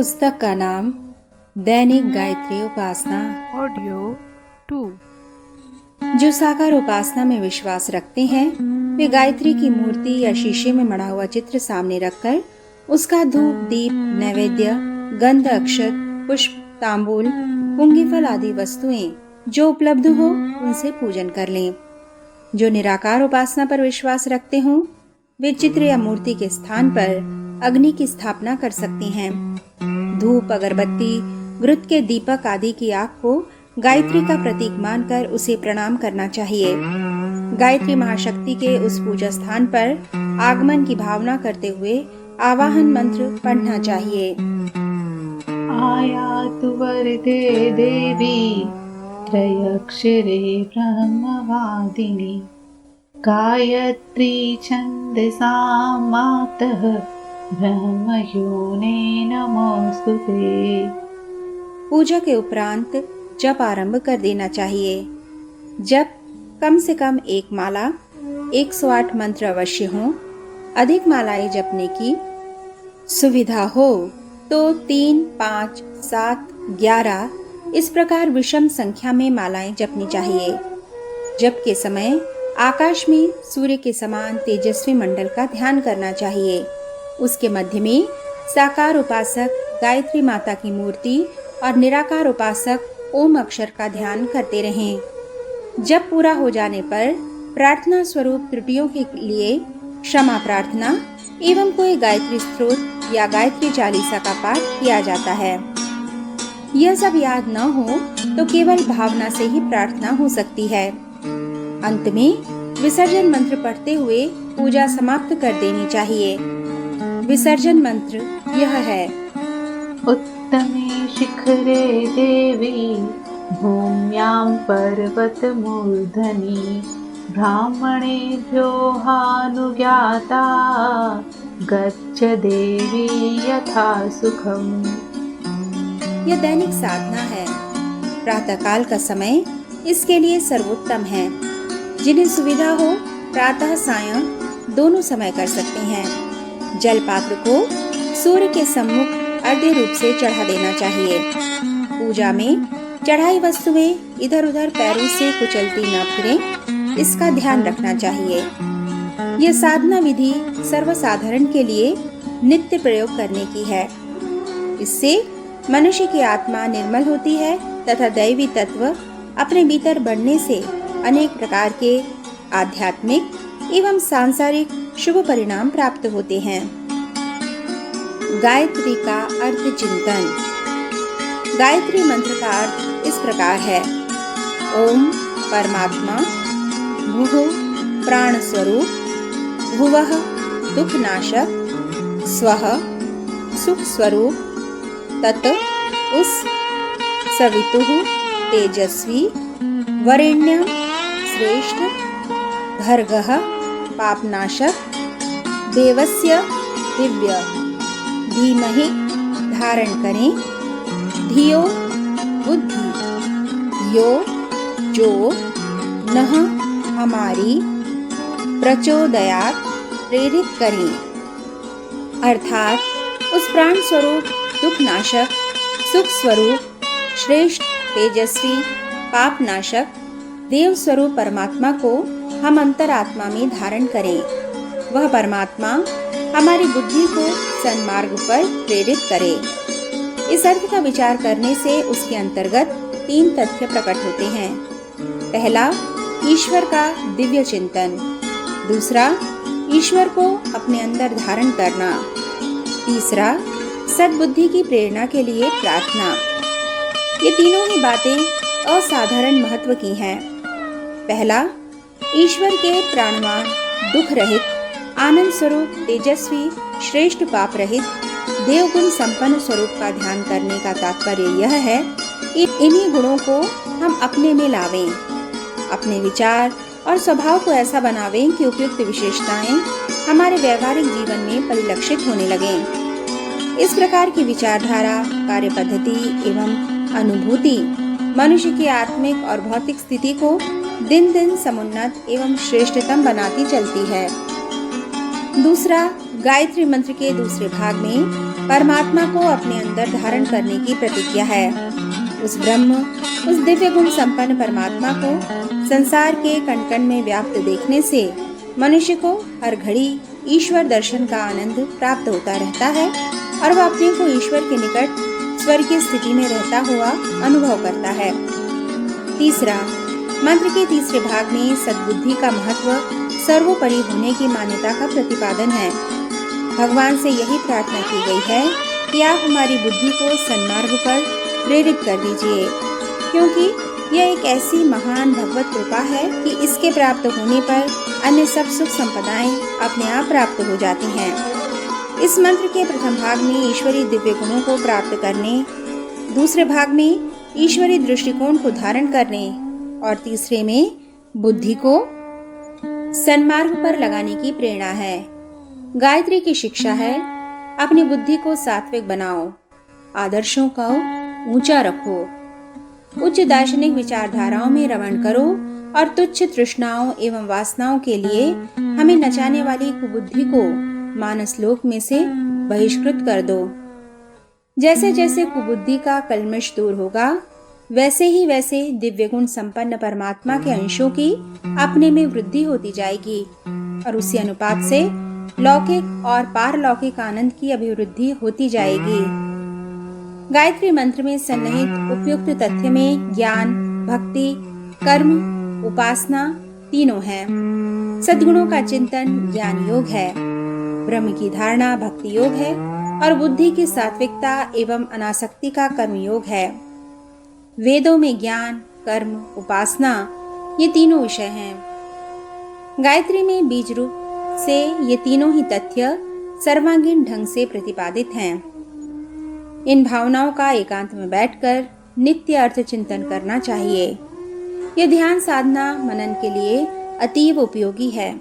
पुस्तक का नाम दैनिक गायत्री उपासना। ऑडियो 2। जो साकार उपासना में विश्वास रखते हैं वे गायत्री की मूर्ति या शीशे में मढ़ा हुआ चित्र सामने रखकर उसका धूप, दीप, नैवेद्य, गंध, अक्षत, पुष्प, तांबूल, पुंगीफल आदि वस्तुएं जो उपलब्ध हो उनसे पूजन कर लें। जो निराकार उपासना पर विश्वास रखते हों वे चित्र या मूर्ति के स्थान पर अग्नि की स्थापना कर सकते हैं। धूप, अगरबत्ती, घृत के दीपक आदि की आग को गायत्री का प्रतीक मानकर उसे प्रणाम करना चाहिए। गायत्री महाशक्ति के उस पूजा स्थान पर आगमन की भावना करते हुए आवाहन मंत्र पढ़ना चाहिए। आयातु वरदे देवी त्रयक्षरे ब्रह्मवादिनी गायत्री छन्दसा मातः ब्रह्मयोने नमोस्तुते। पूजा के उपरांत जप आरंभ कर देना चाहिए। जप कम से कम एक माला, 108 मंत्र अवश्य हो। अधिक मालाएं जपने की सुविधा हो तो 3, 5, 7, 11 इस प्रकार विषम संख्या में मालाएं जपनी चाहिए। जप के समय आकाश में सूर्य के समान तेजस्वी मंडल का ध्यान करना चाहिए। उसके मध्य में साकार उपासक गायत्री माता की मूर्ति और निराकार उपासक ओम अक्षर का ध्यान करते रहें। जब पूरा हो जाने पर प्रार्थना स्वरूप त्रुटियों के लिए क्षमा प्रार्थना एवं कोई गायत्री स्तोत्र या गायत्री चालीसा का पाठ किया जाता है। यह सब याद न हो तो केवल भावना से ही प्रार्थना हो सकती है। अंत में विसर्जन मंत्र पढ़ते हुए पूजा समाप्त कर देनी चाहिए। विसर्जन मंत्र यह है। उत्तमे शिखरे देवी भूम्यां पर्वतमूर्धनि ब्राह्मणेभ्यो हानुज्ञाता गच्छ देवी यथा सुखम। यह दैनिक साधना है। प्रातःकाल का समय इसके लिए सर्वोत्तम है। जिन्हें सुविधा हो प्रातः सायं दोनों समय कर सकते हैं। जल पात्र को सूर्य के सम्मुख अर्धे रूप से चढ़ा देना चाहिए। पूजा में चढ़ाई वस्तुएं इधर उधर पैरों से कुचलती न फिरें, इसका ध्यान रखना चाहिए। यह साधना विधि सर्वसाधारण के लिए नित्य प्रयोग करने की है। इससे मनुष्य की आत्मा निर्मल होती है तथा दैवी तत्व अपने भीतर बढ़ने से अनेक प्रकार के आध्यात्मिक एवं सांसारिक शुभ परिणाम प्राप्त होते हैं। गायत्री का अर्थ चिंतन। गायत्री मंत्र का अर्थ इस प्रकार है। ओम परमात्मा, भुः प्राण स्वरूप, भुवः दुख नाशक, स्वः सुख स्वरूप, तत् उस सवितुः तेजस्वी, वरेण्यं श्रेष्ठ, भर्गः पापनाशक, देवस्य दिव्य धीमहि धारण करें, धियो बुद्धि, यो जो नः हमारी प्रचोदयात् प्रेरित करें। अर्थात उस प्राण स्वरूप, दुख नाशक, सुख स्वरूप, श्रेष्ठ, तेजस्वी, पाप नाशक, देव स्वरूप परमात्मा को हम अंतरात्मा में धारण करें। वह परमात्मा हमारी बुद्धि को सन्मार्ग पर प्रेरित करे। इस अर्थ का विचार करने से उसके अंतर्गत 3 तथ्य प्रकट होते हैं। पहला, ईश्वर का दिव्य चिंतन। दूसरा, ईश्वर को अपने अंदर धारण करना। तीसरा, सद्बुद्धि की प्रेरणा के लिए प्रार्थना। ये तीनों ही बातें असाधारण महत्व की हैं। पहला, ईश्वर के प्राणवान, दुख रहित, आनंद स्वरूप, तेजस्वी, श्रेष्ठ, पाप रहित, देवगुण संपन्न स्वरूप का ध्यान करने का तात्पर्य यह है कि इन्हीं गुणों को हम अपने में लावें। अपने विचार और स्वभाव को ऐसा बनावें कि उपयुक्त विशेषताएं हमारे व्यवहारिक जीवन में परिलक्षित होने लगें। इस प्रकार की विचारधारा, कार्य पद्धति एवं अनुभूति मनुष्य की आत्मिक और भौतिक स्थिति को दिन दिन समुन्नत एवं श्रेष्ठतम बनाती चलती है। दूसरा, गायत्री मंत्र के दूसरे भाग में परमात्मा को अपने अंदर धारण करने की प्रतिज्ञा है। उस ब्रह्म, उस दिव्य गुण संपन्न परमात्मा को संसार के कण कण में व्याप्त देखने से मनुष्य को हर घड़ी ईश्वर दर्शन का आनंद प्राप्त होता रहता है और वह अपने को ईश्वर के निकट स्वर्गीय स्थिति में रहता हुआ अनुभव करता है। तीसरा, मंत्र के तीसरे भाग में सद्बुद्धि का महत्व सर्वोपरि होने की मान्यता का प्रतिपादन है। भगवान से यही प्रार्थना की गई है कि आप हमारी बुद्धि को सन्मार्ग पर प्रेरित कर दीजिए, क्योंकि यह एक ऐसी महान भगवत कृपा है कि इसके प्राप्त होने पर अन्य सब सुख संपदाएं अपने आप प्राप्त हो जाती हैं। इस मंत्र के प्रथम भाग में ईश्वरीय दिव्य गुणों को प्राप्त करने, दूसरे भाग में ईश्वरीय दृष्टिकोण को धारण करने और तीसरे में बुद्धि को सन्मार्ग पर लगाने की प्रेरणा है। गायत्री की शिक्षा है, अपनी बुद्धि को सात्विक बनाओ, आदर्शों को ऊंचा रखो, उच्च दार्शनिक विचारधाराओं में रमण करो और तुच्छ तृष्णाओं एवं वासनाओं के लिए हमें नचाने वाली कुबुद्धि को मानस लोक में से बहिष्कृत कर दो। जैसे जैसे कुबुद्धि का कल्मश दूर होगा, वैसे ही वैसे दिव्य गुण संपन्न परमात्मा के अंशों की अपने में वृद्धि होती जाएगी और उसी अनुपात से लौकिक और पारलौकिक आनंद की अभिवृद्धि होती जाएगी। गायत्री मंत्र में सन्निहित उपयुक्त तथ्य में ज्ञान, भक्ति, कर्म, उपासना तीनों हैं। सद्गुणों का चिंतन ज्ञान योग है, ब्रह्म की धारणा भक्ति योग है और बुद्धि की सात्विकता एवं अनासक्ति का कर्म योग है। वेदों में ज्ञान, कर्म, उपासना ये तीनों विषय हैं। गायत्री में बीज रूप से ये तीनों ही तथ्य सर्वांगीण ढंग से प्रतिपादित हैं। इन भावनाओं का एकांत में बैठकर नित्य अर्थ चिंतन करना चाहिए। यह ध्यान साधना मनन के लिए अतीव उपयोगी है।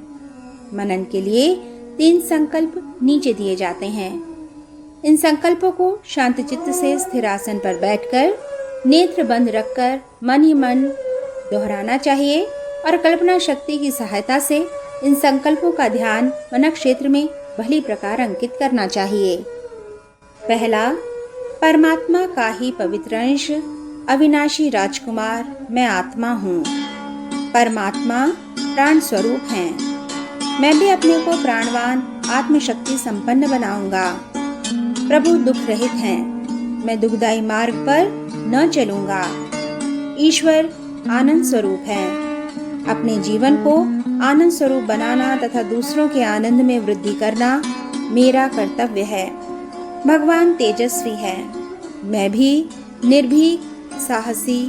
मनन के लिए 3 संकल्प नीचे दिए जाते हैं। इन संकल्पों को शांत चित्त से स्थिर आसन पर बैठकर नेत्र बंद रखकर मन ही मन दोहराना चाहिए और कल्पना शक्ति की सहायता से इन संकल्पों का ध्यान मन क्षेत्र में भली प्रकार अंकित करना चाहिए। पहला, परमात्मा का ही पवित्र अंश अविनाशी राजकुमार मैं आत्मा हूँ। परमात्मा प्राण स्वरूप हैं। मैं भी अपने को प्राणवान आत्मशक्ति संपन्न बनाऊंगा। प्रभु दुख रहित हैं। मैं दुखदायी मार्ग पर न चलूंगा। ईश्वर आनंद स्वरूप है। अपने जीवन को आनंद स्वरूप बनाना तथा दूसरों के आनंद में वृद्धि करना मेरा कर्तव्य है। भगवान तेजस्वी है। मैं भी निर्भीक, साहसी,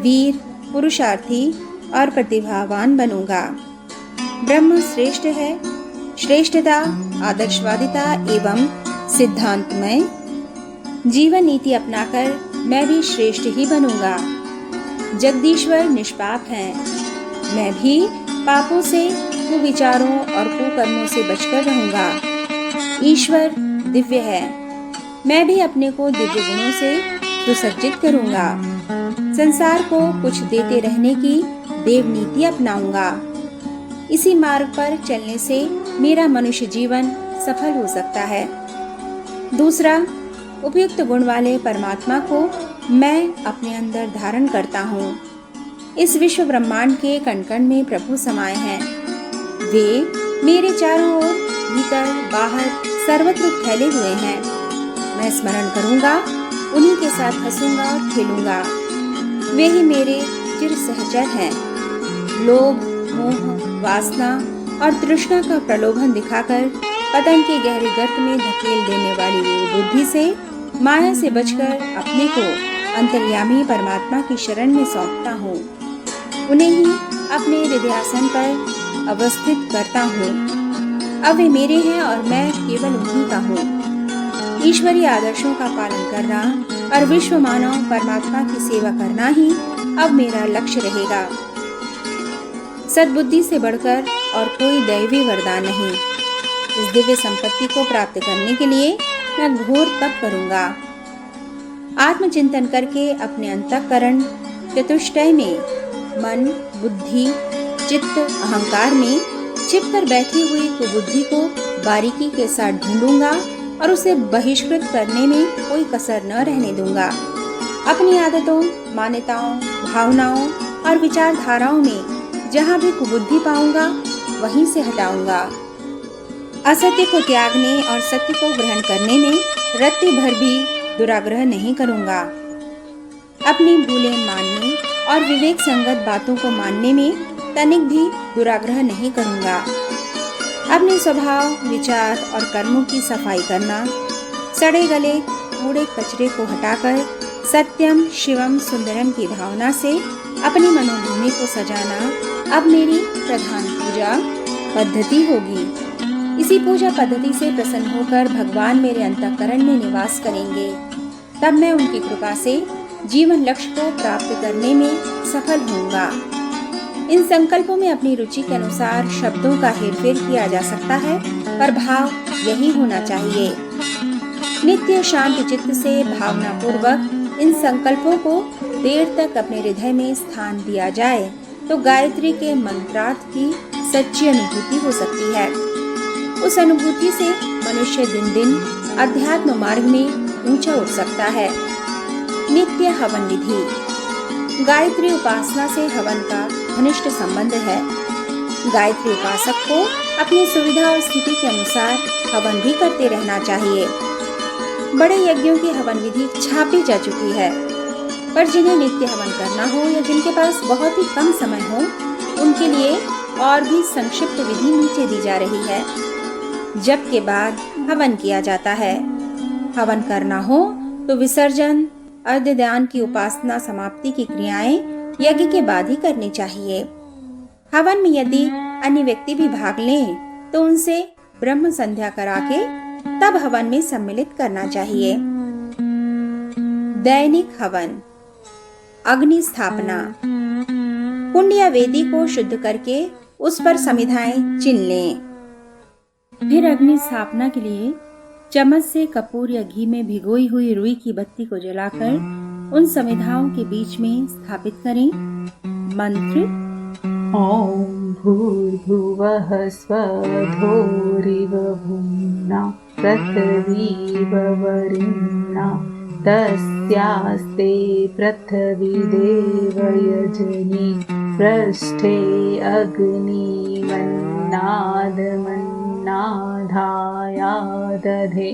वीर, पुरुषार्थी और प्रतिभावान बनूंगा। ब्रह्म श्रेष्ठ है। श्रेष्ठता, आदर्शवादिता एवं सिद्धांतमय जीवन नीति अपनाकर मैं भी श्रेष्ठ ही बनूंगा। जगदीश्वर निष्पाप हैं। मैं भी पापों से, कुविचारों और कुकर्मों से बचकर रहूंगा। ईश्वर दिव्य है। मैं भी अपने को दिव्य गुणों से सुसज्जित करूंगा। संसार को कुछ देते रहने की देव नीति अपनाऊंगा। इसी मार्ग पर चलने से मेरा मनुष्य जीवन सफल हो सकता है। दूसरा, उपयुक्त गुण वाले परमात्मा को मैं अपने अंदर धारण करता हूँ। इस विश्व ब्रह्मांड के कण कण में प्रभु समाये हैं। वे मेरे चारों ओर, भीतर बाहर सर्वत्र फैले हुए हैं। मैं स्मरण करूंगा, उन्हीं के साथ हंसूंगा और खेलूंगा। वे ही मेरे चिर सहचर हैं। लोभ, मोह, वासना और तृष्णा का प्रलोभन दिखाकर पतन के गहरे गर्त में धकेल देने वाली बुद्धि से, माया से बचकर अपने को अंतर्यामी परमात्मा की शरण में सौंपता हूँ। उन्हें ही अपने हृदयासन पर अवस्थित करता हूँ। अब वे मेरे हैं और मैं केवल उन्हीं का हूँ। ईश्वरीय आदर्शों का पालन करना और विश्व मानव परमात्मा की सेवा करना ही अब मेरा लक्ष्य रहेगा। सद्बुद्धि से बढ़कर और कोई दैवी वरदान नहीं। इस दिव्य संपत्ति को प्राप्त करने के लिए मैं घोर तप करूंगा। आत्मचिंतन करके अपने अंतःकरण चतुष्टय में मन, बुद्धि, चित्त, अहंकार में छिपकर बैठी हुई कुबुद्धि को बारीकी के साथ ढूंढूंगा और उसे बहिष्कृत करने में कोई कसर न रहने दूंगा। अपनी आदतों, मान्यताओं, भावनाओं और विचारधाराओं में जहाँ भी कुबुद्धि पाऊंगा वहीं से हटाऊंगा। असत्य को त्यागने और सत्य को ग्रहण करने में रत्ती भर भी दुराग्रह नहीं करूंगा। अपनी भूलें मानने और विवेक संगत बातों को मानने में तनिक भी दुराग्रह नहीं करूंगा। अपने स्वभाव, विचार और कर्मों की सफाई करना, सड़े गले कूड़े कचरे को हटाकर सत्यम शिवम सुंदरम की भावना से अपनी मनोभूमि को सजाना अब मेरी प्रधान पूजा पद्धति होगी। इसी पूजा पद्धति से प्रसन्न होकर भगवान मेरे अंतःकरण में निवास करेंगे। तब मैं उनकी कृपा से जीवन लक्ष्य को प्राप्त करने में सफल होऊंगा। इन संकल्पों में अपनी रुचि के अनुसार शब्दों का हेरफेर किया जा सकता है, पर भाव यही होना चाहिए। नित्य शांत चित्त से भावना पूर्वक इन संकल्पों को देर तक अपने हृदय में स्थान दिया जाए तो गायत्री के मंत्रार्थ की सच्ची अनुभूति हो सकती है। उस अनुभूति से मनुष्य दिन दिन अध्यात्म मार्ग में ऊंचा उठ सकता है। नित्य हवन विधि। गायत्री उपासना से हवन का घनिष्ठ संबंध है। गायत्री उपासक को अपनी सुविधा और स्थिति के अनुसार हवन भी करते रहना चाहिए। बड़े यज्ञों की हवन विधि छापी जा चुकी है, पर जिन्हें नित्य हवन करना हो या जिनके पास बहुत ही कम समय हो, उनके लिए और भी संक्षिप्त विधि नीचे दी जा रही है। जप के बाद हवन किया जाता है। हवन करना हो तो विसर्जन, अर्धदान की उपासना समाप्ति की क्रियाएं यज्ञ के बाद ही करनी चाहिए। हवन में यदि अन्य व्यक्ति भी भाग लें तो उनसे ब्रह्म संध्या करा के तब हवन में सम्मिलित करना चाहिए। दैनिक हवन। अग्नि स्थापना। कुंड या वेदी को शुद्ध करके उस पर समिधाएं चिन लें। फिर अग्नि स्थापना के लिए चम्मच से कपूर या घी में भिगोई हुई रुई की बत्ती को जलाकर उन समिधाओं के बीच में स्थापित करें। मंत्र। ॐ भूर्भुवः स्वधोरिव भुम्ना पृथिवीव वरिण्या तस्यास्ते पृथिवी देवयजनी पृष्ठे अग्निमन्नादमन्नाधाया दधे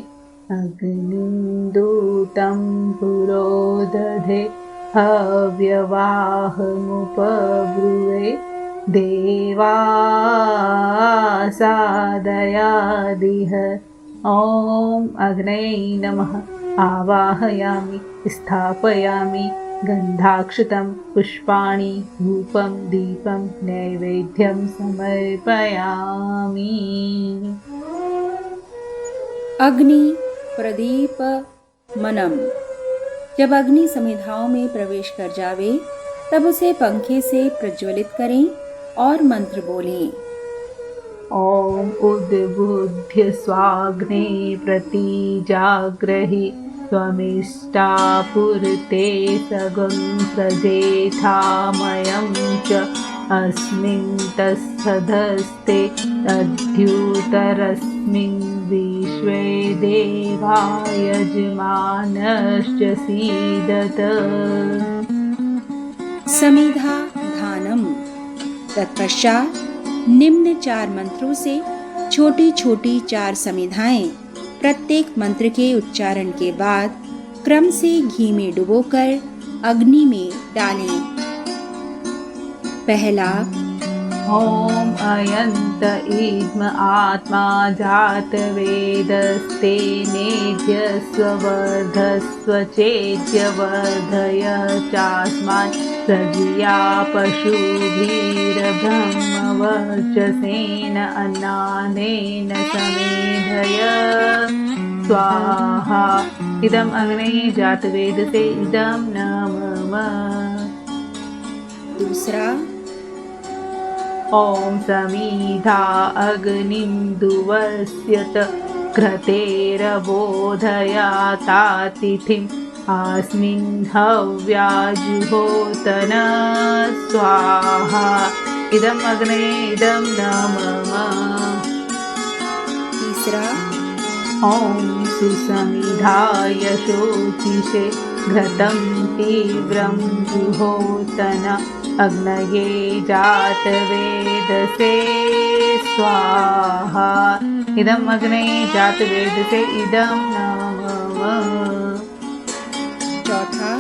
अग्निं दूतं पुरोदधे हव्यवाहमुपब्रुवे देवासादयादिह। ॐ अग्नये नमः। आवाहयामि, स्थापयामि गन्धाक्षतं पुष्पाणि धूपं दीपं नैवेद्यं समर्पयामि। अग्नि प्रदीप मनम। जब अग्नि समिधाओं में प्रवेश कर जावे तब उसे पंखे से प्रज्वलित करें और मंत्र बोलें। ॐ उद्बुद्ध्य स्वाग्ने प्रतिजाग्रहि त्वमिष्टापुरते सगं सजेथामयं च अस्मिन् तत्सदस्ते तद्युतरस्मिन् विश्वे देवा यजमानश्च सीदत। समिधा धानम। तत्पश्चात निम्न 4 मंत्रों से छोटी छोटी 4 समिधाएं प्रत्येक मंत्र के उच्चारण के बाद क्रम से घी में डुबोकर अग्नि में डालें। पहला। ॐ अयन्त इद्म आत्मा जातवेदस्ते नेद्यस्व वर्धस्व चेद्यवर्धय चास्मान् प्रजया पशुभिर्ब्रह्मवर्चसेन अन्नानेन समेधय स्वाहा। इदम् अग्ने जातवेदसे इदं न मम। दूसरा। ॐ समिधा अग्निं दुवस्यत घृतेरबोधयातातिथिम् अस्मिन् हव्याजुहोतन स्वाहा। इदम् अग्ने इदं न मम। तीसरा। ॐ सुसमिधाय शोचिषे घृतं तीव्रं जुहोतन अग्नये जातवेदसे स्वाहा। इदम् अग्नये जातवेदसे इदं नमः। चौथा,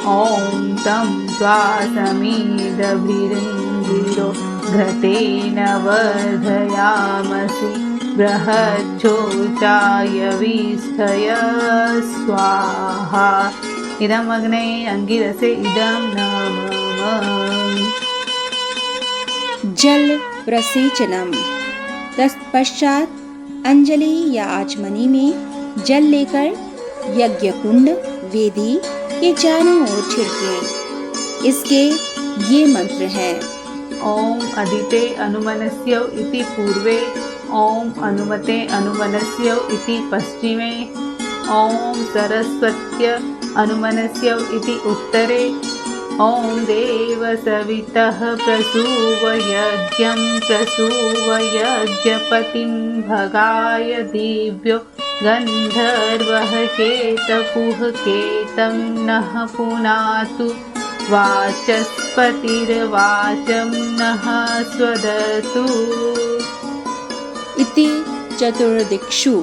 ॐ तं त्वासमिदभिरिङ्गिरो घृतेन वर्धयामसि बृहच्छोचाय विष्ठय स्वाहा। इदम् अग्नये अंगिरसे इदं नमः। जल प्रसेचनम। तत्पश्चात अंजलि या आचमनी में जल लेकर यज्ञ कुंड वेदी के चारों ओर छिड़के। इसके ये मंत्र हैं। ॐ अदिते अनुमनस्यौ इति पूर्वे, ॐ अनुमते अनुमनस्यौ इति पश्चिमे, ॐ सरस्वत्य अनुमनस्यौ इति उत्तरे, ॐ देवसवितः प्रसूवयज्ञं प्रसूवयज्ञपतिं भगाय दिव्यो गन्धर्वः केतपुः केतं नः पुनातु वाचस्पतिर्वाचं नः स्वदतु। इति चतुर्दिक्षु